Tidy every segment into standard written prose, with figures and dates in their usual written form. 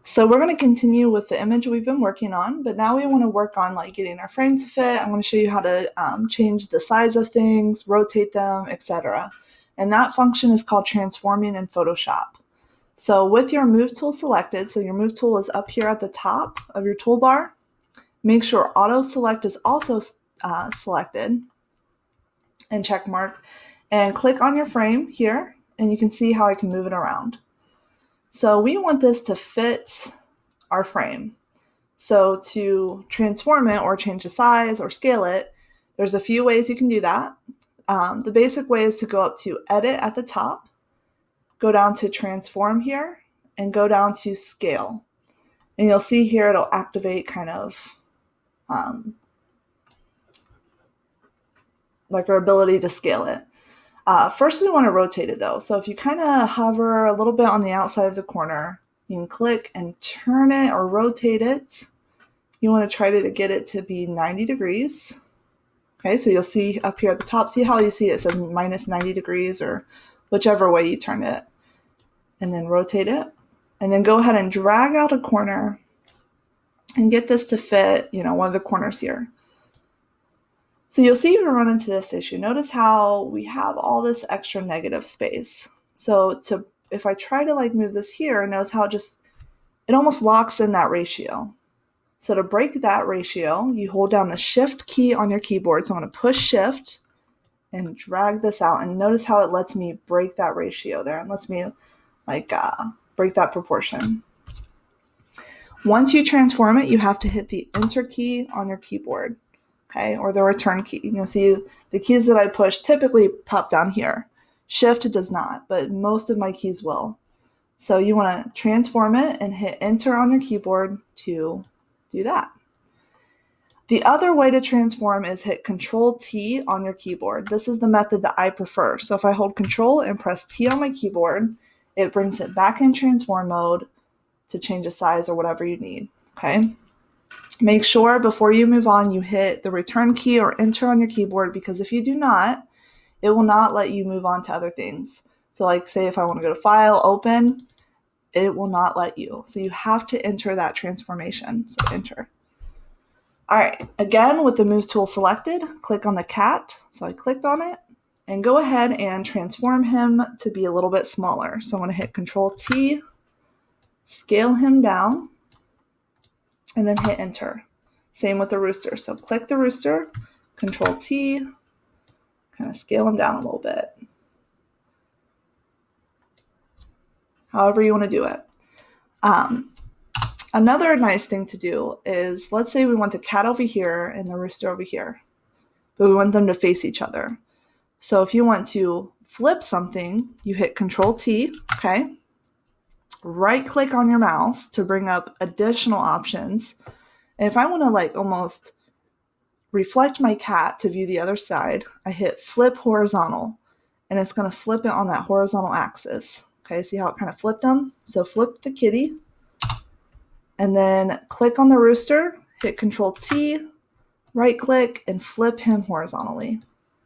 So we're going to continue with the image we've been working on, but now we want to work on like getting our frame to fit. I'm going to show you how to change the size of things, rotate them, etc. And that function is called transforming in Photoshop. So with your move tool selected, so your move tool is up here at the top of your toolbar, make sure auto select is also selected and check mark, and click on your frame here, and you can see how I can move it around. So we want this to fit our frame. So to transform it or change the size or scale it, there's a few ways you can do that. The basic way is to go up to Edit at the top, go down to Transform here, and go down to Scale. And you'll see here it'll activate kind of like our ability to scale it. First, we want to rotate it though. So if you kind of hover a little bit on the outside of the corner, you can click and turn it or rotate it. You want to try to get it to be 90 degrees. Okay, so you'll see up here at the top, see how you see it says minus 90 degrees or whichever way you turn it. And then rotate it. And then go ahead and drag out a corner and get this to fit, one of the corners here. So you'll see we run into this issue. Notice how we have all this extra negative space. So if I try to move this here, notice how it almost locks in that ratio. So to break that ratio, you hold down the Shift key on your keyboard. So I'm going to push Shift and drag this out. And notice how it lets me break that ratio there and lets me break that proportion. Once you transform it, you have to hit the Enter key on your keyboard. Okay, or the return key. You'll see the keys that I push typically pop down here. Shift does not, but most of my keys will. So you want to transform it and hit Enter on your keyboard to do that. The other way to transform is hit Control T on your keyboard. This is the method that I prefer. So if I hold Control and press T on my keyboard, it brings it back in transform mode to change the size or whatever you need. Okay. Make sure before you move on, you hit the return key or enter on your keyboard, because if you do not, it will not let you move on to other things. So say if I want to go to File, Open, it will not let you. So you have to enter that transformation. So enter. All right, again, with the move tool selected, click on the cat. So I clicked on it and go ahead and transform him to be a little bit smaller. So I'm going to hit Control T, scale him down, and then hit Enter. Same with the rooster. So click the rooster, Control T, kind of scale him down a little bit. However you want to do it. Another nice thing to do is, let's say we want the cat over here and the rooster over here, but we want them to face each other. So if you want to flip something, you hit Control T, okay? Right click on your mouse to bring up additional options. And if I want to almost reflect my cat to view the other side, I hit Flip Horizontal, and it's going to flip it on that horizontal axis. Okay, see how it kind of flipped them? So flip the kitty, and then click on the rooster, hit Control T, right click, and flip him horizontally.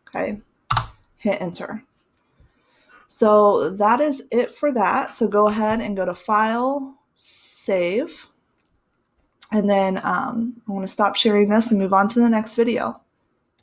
Okay, hit Enter. So that is it for that. So go ahead and go to File, Save, and then I'm going to stop sharing this and move on to the next video.